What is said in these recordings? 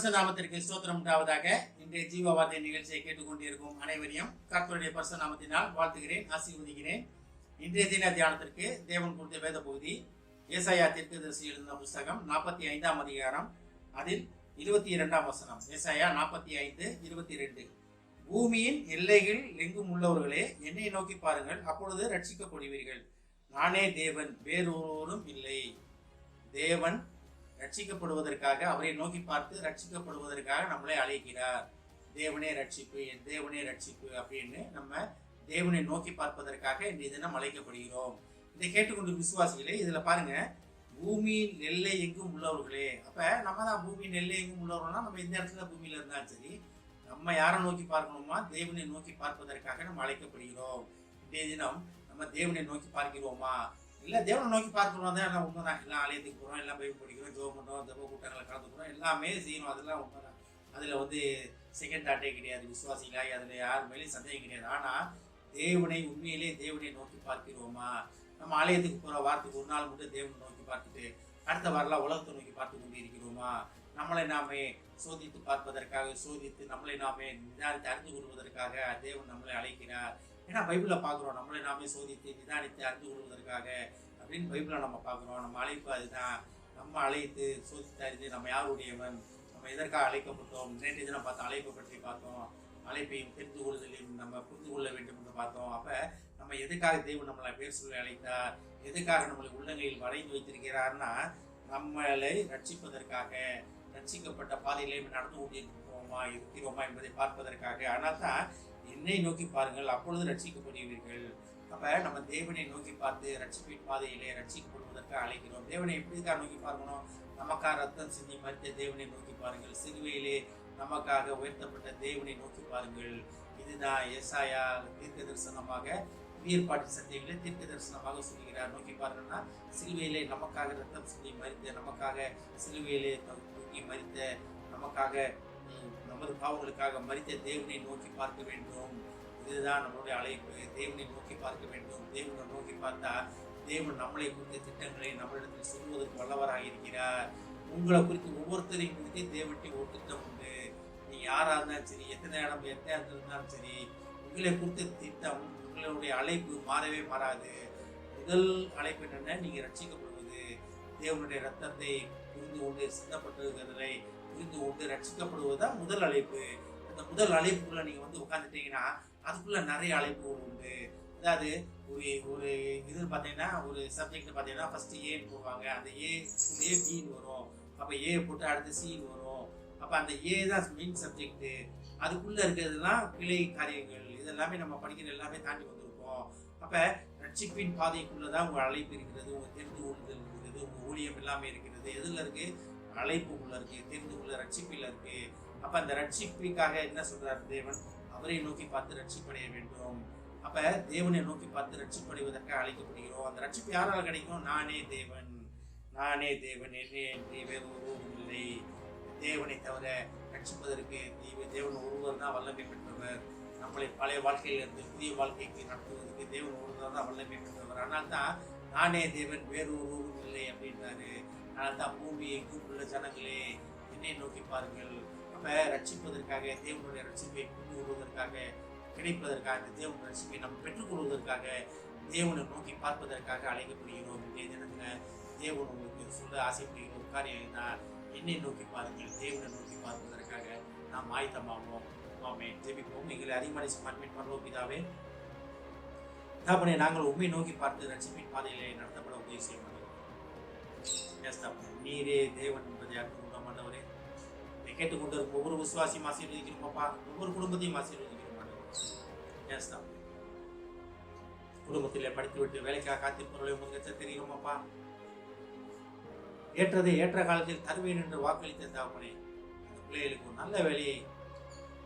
பரிசுத்த நாமத்திற்கு ஸ்தோத்திரம் உண்டாவதாக. இன்றைய ஜீவ வார்த்தை நிகழ்ச்சியை கேட்டுக்கொண்டிருக்கும் அனைவரையும் கர்த்தருடைய பரிசுத்த நாமத்தினால் வாழ்த்துகிறேன், ஆசீர்வதிக்கிறேன். இன்றைய தின தியானத்திற்கு தேவன் கொடுத்த வேத பகுதி ஏசாயா தீர்க்கதரிசி எழுதின புஸ்தகம் 45ஆம் அதிகாரம், அதில் 22ஆம் வசனம். ஏசாயா 45:22. பூமியின் எல்லைகள் எங்கும் உள்ளவர்களே, என்னை நோக்கி பாருங்கள், அப்பொழுது ரட்சிக்கப்படுவீர்கள். நானே தேவன், வேறொருவரும் இல்லை. தேவன் ரட்சிக்கப்படுவதற்காக, அவரை நோக்கி பார்த்து ரட்சிக்கப்படுவதற்காக நம்மளை அழைக்கிறார். தேவனே ரட்சிப்பு, என் தேவனே ரட்சிப்பு அப்படின்னு நம்ம தேவனை நோக்கி பார்ப்பதற்காக இன்றைய தினம் அழைக்கப்படுகிறோம். இதை கேட்டுக்கொண்டு விசுவாசிகளே, இதுல பாருங்க, பூமியின் எல்லை எங்கும் உள்ளவர்களே. அப்ப நம்ம தான் பூமியின் எல்லை எங்கும் உள்ளவர்கள்னா நம்ம இந்த இடத்துல பூமியில இருந்தாலும் சரி, நம்ம யாரை நோக்கி பார்க்கணுமா? தேவனை நோக்கி பார்ப்பதற்காக நம்ம அழைக்கப்படுகிறோம். இன்றைய தினம் நம்ம தேவனை நோக்கி பார்க்கிறோமா? இல்லை, தேவனை நோக்கி பார்க்கிறோம் தான், எல்லாம் உண்மைதான். எல்லாம் ஆலயத்துக்கு போகிறோம், எல்லாம் பைபிள் படிக்கிறோம், ஜெபம் பண்ணுறோம், ஜெப கூட்டங்களை கலந்துக்கிறோம், எல்லாமே செய்யணும், அதெல்லாம் உண்மைதான். அதில் செகண்ட் தாட்டே கிடையாது. விசுவாசிகளாய் அதில் யார் மேலேயும் சந்தேகம் கிடையாது. ஆனால் தேவனை உண்மையிலே தேவனை நோக்கி பார்க்கிறோமா? நம்ம ஆலயத்துக்கு போகிற வாரத்துக்கு ஒரு நாள் மட்டும் தேவனை நோக்கி பார்த்துட்டு அடுத்த வாரம்லாம் உலகத்தை நோக்கி பார்த்து கொண்டு இருக்கிறோமா? நம்மளை நாமே சோதித்து பார்ப்பதற்காக, சோதித்து நம்மளை நாமே நிதானித்து அறிந்து கொள்வதற்காக தேவன் நம்மளை அழைக்கிறார். ஏன்னா பைபிளில் பார்க்குறோம், நம்மளை நாமே சோதித்து நிதானித்து அறிந்து கொள்வதற்காக அப்படின்னு பைபிளில் நம்ம பார்க்குறோம். நம்ம அழைப்பு அதுதான். நம்ம அழைத்து சோதித்து அறிந்து நம்ம யாருடையவன், நம்ம எதற்காக அழைக்கப்பட்டோம். நேற்று தினம் பார்த்தோம், அழைப்பை பற்றி பார்த்தோம். அழைப்பையும் தெரிந்து கொள்வதிலையும் நம்ம புரிந்து கொள்ள வேண்டும் என்று பார்த்தோம். அப்போ நம்ம எதுக்காக தேவன் நம்மளை பேர் சொல்லி அழைத்தார், எதுக்காக நம்மளை உள்ளங்கையில் வரைந்து வைத்திருக்கிறார்னா, நம்மளை ரட்சிப்பதற்காக, ரட்சிக்கப்பட்ட பாதையிலே நடந்து இருக்கிறோமா என்பதை பார்ப்பதற்காக. ஆனால் தான் என்னை நோக்கி பாருங்கள், அப்பொழுது ரட்சிக்கப்படுவீர்கள். அப்ப நம்ம தேவனை நோக்கி பார்த்து ரட்சிப்பின் பாதையிலே ரட்சிக்கப்படுவதற்கு அழைக்கிறோம். தேவனை எப்படிக்காக நோக்கி பார்க்கணும்? நமக்காக ரத்தம் சிந்தி மறித்த தேவனை நோக்கி பாருங்கள். சிலுவையிலே நமக்காக உயர்த்தப்பட்ட தேவனை நோக்கி பாருங்கள். இதுதான் ஏசாயா தீர்க்க தரிசனமாக, உயிர்ப்பாட்டு சத்தியங்களே தீர்க்க தரிசனமாக சொல்லுகிறார். நோக்கி பாருங்கன்னா, சிலுவையிலே நமக்காக ரத்தம் சிந்தி மறித்த, நமக்காக சிலுவையிலே தூக்கி மறித்த, நமக்காக நமது பாவங்களுக்காக மரித்த தேவனை நோக்கி பார்க்க வேண்டும். இதுதான் நம்மளுடைய அழைப்பு. தேவனை நோக்கி பார்க்க வேண்டும். தேவனை நோக்கி பார்த்தா தேவன் நம்மளை குறித்த திட்டங்களை நம்மளிடத்தில் சொல்வதற்கு வல்லவராக இருக்கிறார். உங்களை குறித்து, ஒவ்வொருத்தரையும் குறித்து தேவனுடைய ஒரு திட்டம் உண்டு. நீ யாராக இருந்தாலும் சரி, எத்தனை இடத்துல இருந்தாலும் சரி, உங்களை குறித்த திட்டம், உங்களுடைய அழைப்பு மாறவே மாறாது. முதல் அழைப்பு என்னென்ன? நீங்க ரட்சிக்கப்படுவது, தேவனுடைய ரத்தத்தை புரிந்து கொண்டு சிந்தப்பட்டிருக்கிறதை புரிந்து கொண்டு ரட்சிக்கப்படுவதுதான் முதல் அழைப்பு. அந்த முதல் அழைப்புக்குள்ள நீங்க உட்காந்துட்டீங்கன்னா அதுக்குள்ள நிறைய அழைப்புகள் உண்டு. அதாவது ஒரு இது பார்த்தீங்கன்னா, ஒரு சப்ஜெக்ட் பார்த்தீங்கன்னா ஃபர்ஸ்ட் ஏன்னு போவாங்க. அந்த ஏ பின்னு வரும். அப்போ ஏ போட்டு அடுத்து சின்னு வரும். அப்போ அந்த ஏ தான் மெயின் சப்ஜெக்ட். அதுக்குள்ள இருக்கிறதுலாம் கிளை காரியங்கள். இதெல்லாமே நம்ம படிக்கிற எல்லாமே தாண்டி வந்திருக்கோம். அப்போ ரட்சிப்பின் பாதைக்குள்ளதான் உங்க அழைப்பு இருக்கிறது, உங்க தெரிந்து கொள்ளுதல் இருக்கிறது, உங்க ஊழியம் எல்லாமே இருக்கிறது. எதுல இருக்கு? அழைப்பு உள்ள இருக்கு, தெரிந்து கொள்ள ரட்சிப்பில் இருக்கு. அப்ப அந்த ரட்சிப்புக்காக என்ன சொல்றாரு தேவன்? அவரை நோக்கி பார்த்து ரட்சிப்படைய வேண்டும். அப்ப தேவனை நோக்கி பார்த்து ரட்சிப்படைவதற்காக அழைக்கப்படுகிறோம். அந்த ரட்சிப்பு யாரால் கிடைக்கும்? நானே தேவன், நானே தேவன், என்னை வேறு ஒருவரும் இல்லை. தேவனை தவிர ரட்சிப்பதற்கு தேவன் ஒருவர் தான் வல்லமை பெற்றவர். நம்மளை பழைய வாழ்க்கையிலிருந்து புதிய வாழ்க்கைக்கு நடத்துவதற்கு தேவன் ஒருவர் தான் வல்லமை பெற்றவர். ஆனால் தான் நானே தேவன், வேறு ஒருவரும் இல்லை அப்படின்றாரு. அதனால் தான் பூமி எங்கும் உள்ள ஜனங்களே, என்னை நோக்கி பாருங்கள். அப்ப ரட்சிப்பதற்காக, தேவனுடைய ரட்சிப்பை புரிந்து கொள்வதற்காக, கிடைப்பதற்காக, தேவனுடைய ரட்சிப்பை நம்ம பெற்றுக்கொள்வதற்காக, தேவனை நோக்கி பார்ப்பதற்காக அழைக்கப்படுகிறோம். இன்றைய தினத்துல தேவன் உங்களுக்கு சொல்ல ஆசைப்படுகிற ஒரு காரியம் தான், என்னை நோக்கி பாருங்கள். தேவனை நோக்கி பார்ப்பதற்காக நாம் ஆயத்தமாவோம். ஆமென். ஜெபிப்போம். எங்களை அதிகமாக சமர்ப்பணம் பண்ணுவோம். பிதாவே, நாங்கள் உண்மை நோக்கி பார்த்து ரட்சிப்பின் பாதையிலே நடத்தப்பட உதவி செய்ய முடியும். நீரே தேவன் என்பதை அறிந்து ஆண்டவரே, இதை கேட்டுக்கொண்டிருக்கும் ஒவ்வொரு விசுவாசியும் ஆசீர்வதிக்கிறோமாப்பா, ஒவ்வொரு குடும்பத்தையும் ஆசீர்வதிக்கிறோம் ஆண்டவரே. குடும்பத்திலே படித்துவிட்டு வேலைக்காக காத்திருப்பவர்களை உங்களுக்கு தெரியுமாப்பா, ஏற்றதை ஏற்ற காலத்தில் தருவேன் என்று வாக்களித்த தாப்பனே, அந்த பிள்ளைகளுக்கு ஒரு நல்ல வேலையை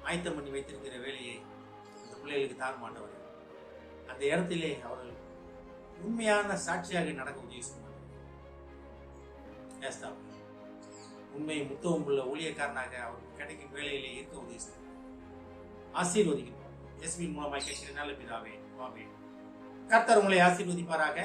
ஆயத்தம் பண்ணி வைத்திருக்கிற வேலையை அந்த பிள்ளைகளுக்கு தாரும் ஆண்டவரே. அந்த இடத்திலே அவர்கள் உண்மையான சாட்சியாக நடக்க உதவி செய்வாங்க. உண்மை முத்தவும் உள்ள ஊழியக்காரனாக அவருக்கு கிடைக்கும் வேலையிலே இருக்க உதவி செய்வாங்க. ஆசீர்வதிக்கிறோம். இயேசுவின் மூலமாய் கேட்கிற நல்ல பிதாவே, ஆமென். கர்த்தர் உங்களை ஆசீர்வதிப்பாராக.